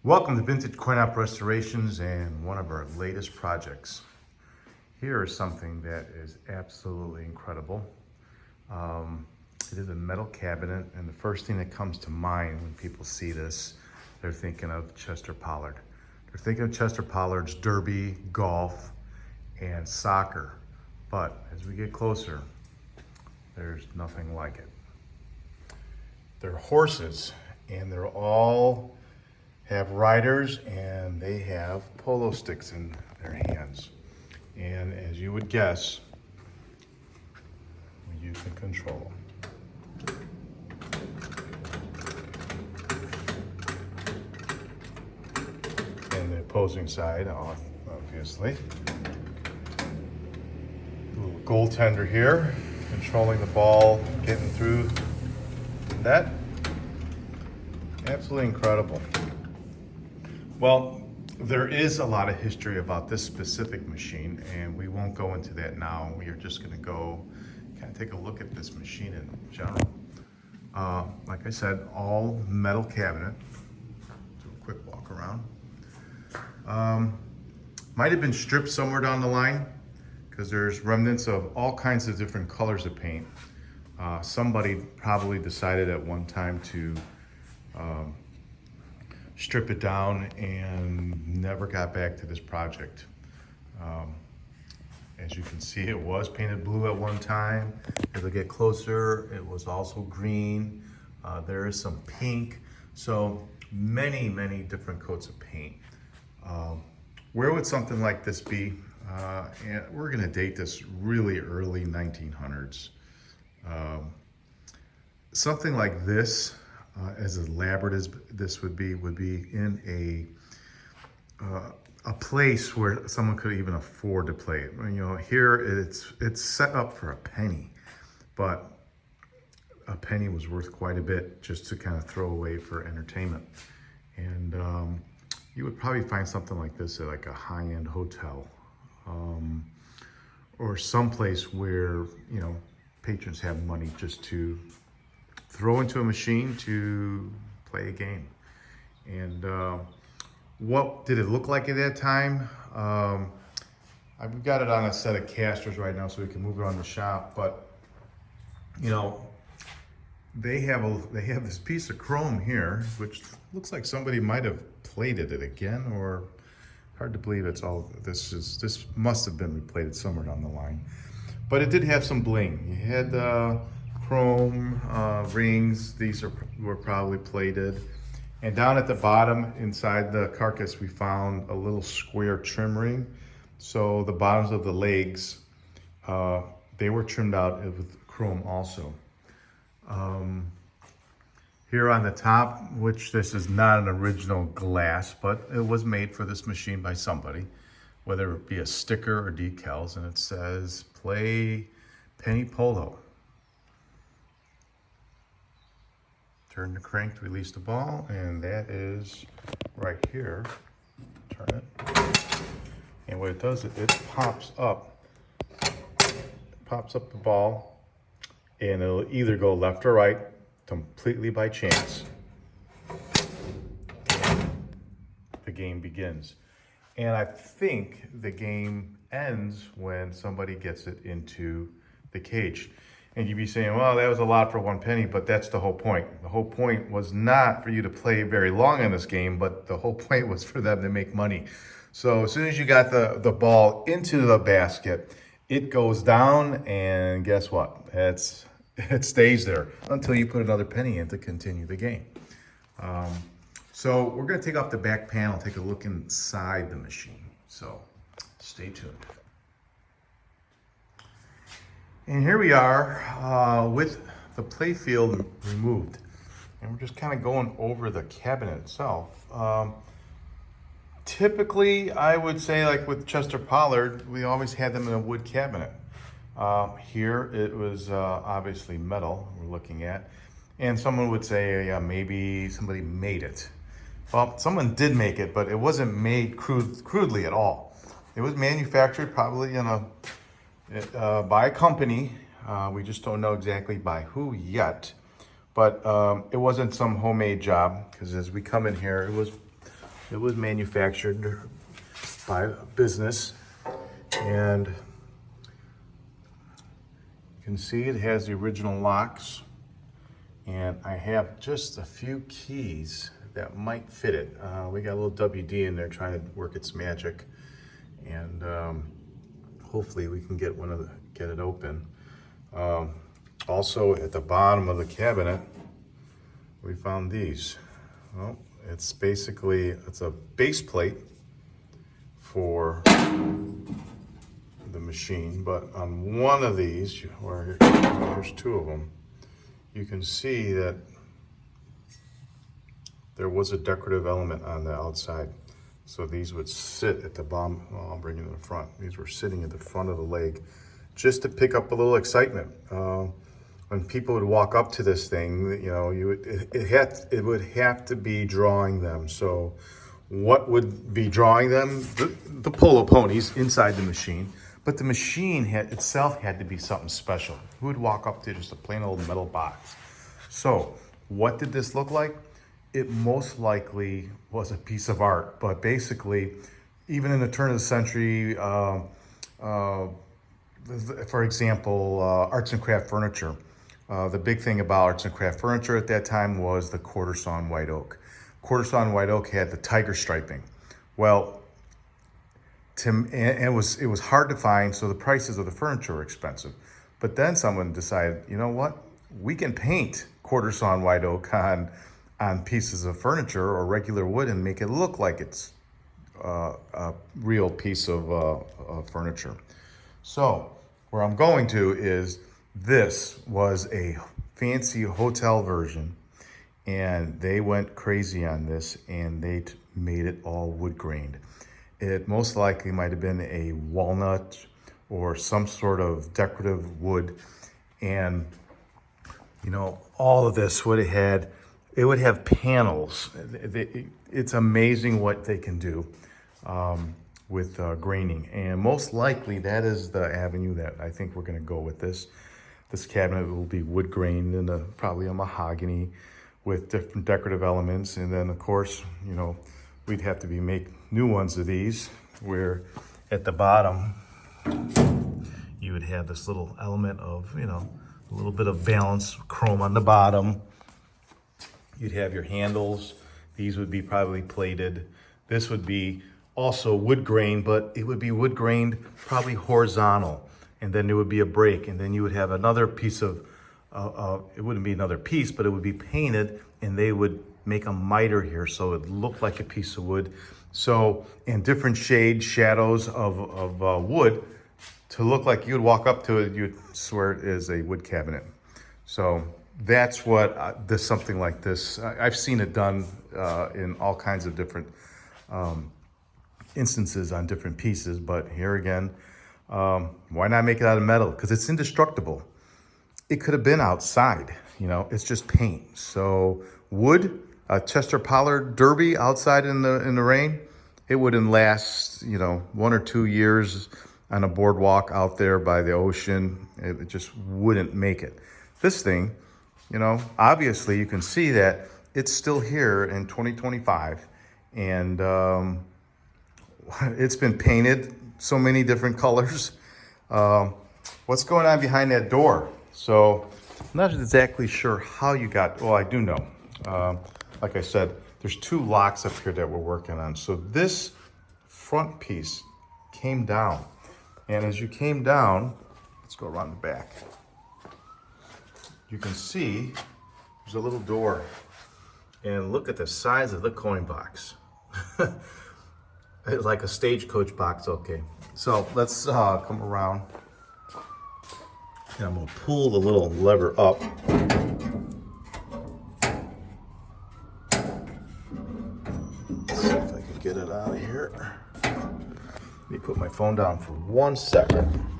Welcome to Vintage Coin Op Restorations and one of our latest projects. Here is something that is absolutely incredible. It is a metal cabinet, and the first thing that comes to mind when people see this, they're thinking of Chester Pollard. They're thinking of Chester Pollard's derby, golf, and soccer. But as we get closer, there's nothing like it. They're horses, and they're all have riders, and they have polo sticks in their hands. And as you would guess, you can control them. And the opposing side, obviously. A little goaltender here, controlling the ball, getting through the net. Absolutely incredible. Well, there is a lot of history about this specific machine, and we won't go into that now. We are just going to go kind of take a look at this machine in general. Like I said, all metal cabinet. Do a quick walk around. Might have been stripped somewhere down the line because there's remnants of all kinds of different colors of paint. Somebody probably decided at one time to strip it down and never got back to this project. As you can see, it was painted blue at one time. As I get closer, it was also green. There is some pink. So many different coats of paint. Where would something like this be? And we're gonna date this really early 1900s. Something like this, as elaborate as this would be in a place where someone could even afford to play it. You know, here it's set up for a penny, but a penny was worth quite a bit just to kind of throw away for entertainment. And you would probably find something like this at like a high-end hotel, or someplace where, you know, patrons have money just to throw into a machine to play a game. And what did it look like at that time? I've got it on a set of casters right now so we can move it around the shop, but you know, they have this piece of chrome here, which looks like somebody might have plated it again, or hard to believe it's all, this must have been replated somewhere down the line. But it did have some bling. You had chrome rings. These were probably plated. And down at the bottom inside the carcass, we found a little square trim ring. So the bottoms of the legs, they were trimmed out with chrome also. Here on the top, which this is not an original glass, but it was made for this machine by somebody, whether it be a sticker or decals, and it says play penny polo. Turn the crank to release the ball, and that is right here. Turn it. And what it does, it pops up the ball, and it'll either go left or right, completely by chance. The game begins. And I think the game ends when somebody gets it into the cage. And you'd be saying, well, that was a lot for one penny, but that's the whole point. The whole point was not for you to play very long in this game, but the whole point was for them to make money. So as soon as you got the ball into the basket, it goes down, and guess what? It stays there until you put another penny in to continue the game. So we're gonna take off the back panel, take a look inside the machine. So stay tuned. And here we are with the playfield removed. And we're just kind of going over the cabinet itself. Typically, I would say, like with Chester Pollard, we always had them in a wood cabinet. Here it was obviously metal we're looking at. And someone would say, maybe somebody made it. Well, someone did make it, but it wasn't made crudely at all. It was manufactured probably in by a company. We just don't know exactly by who yet. But it wasn't some homemade job, because as we come in here, it was It was manufactured by a business, and you can see it has the original locks, and I have just a few keys that might fit it. We got a little WD in there trying to work its magic, and hopefully we can get it open. Also at the bottom of the cabinet, we found these. Well, it's a base plate for the machine, but on one of these, where there's two of them, you can see that there was a decorative element on the outside. So these would sit at the bottom. Well, I'll bring it in the front. These were sitting at the front of the leg just to pick up a little excitement. When people would walk up to this thing, you know, it would have to be drawing them. So what would be drawing them? The polo ponies inside the machine. But the machine itself had to be something special. Who would walk up to just a plain old metal box? So what did this look like? It most likely was a piece of art, but basically, even in the turn of the century, for example, arts and craft furniture. The big thing about arts and craft furniture at that time was the quarter sawn white oak. Quarter sawn white oak had the tiger striping. Well, and it was hard to find, so the prices of the furniture were expensive. But then someone decided, you know what? We can paint quarter sawn white oak on pieces of furniture or regular wood and make it look like it's a real piece of furniture. So where I'm going to is, this was a fancy hotel version, and they went crazy on this, and they made it all wood grained. It most likely might have been a walnut or some sort of decorative wood. And you know, all of this would have panels. It's amazing what they can do with graining. And most likely that is the avenue that I think we're gonna go with this. This cabinet will be wood grained and probably a mahogany with different decorative elements. And then of course, you know, we'd have to make new ones of these, where at the bottom, you would have this little element of, you know, a little bit of balance chrome on the bottom. You'd have your handles. These would be probably plated. This would be also wood grained, but it would be wood grained probably horizontal. And then there would be a break, and then you would have another piece of, it wouldn't be another piece, but it would be painted, and they would make a miter here so it looked like a piece of wood. So, in different shades, shadows of wood, to look like you'd walk up to it, you'd swear it is a wood cabinet. So that's what something like this, I've seen it done in all kinds of different instances on different pieces, but here again, why not make it out of metal? Because it's indestructible. It could have been outside, you know, it's just paint. So wood, a Chester Pollard Derby outside in the rain, it wouldn't last, you know, 1 or 2 years on a boardwalk out there by the ocean. It just wouldn't make it. This thing, you know, obviously you can see that it's still here in 2025, and it's been painted so many different colors. What's going on behind that door? So I'm not exactly sure how you got, well, I do know. Like I said, there's 2 locks up here that we're working on. So this front piece came down. And as you came down, let's go around the back. You can see there's a little door. And look at the size of the coin box. It's like a stagecoach box, okay. So let's come around. And I'm gonna pull the little lever up. Let's see if I can get it out of here. Let me put my phone down for 1 second.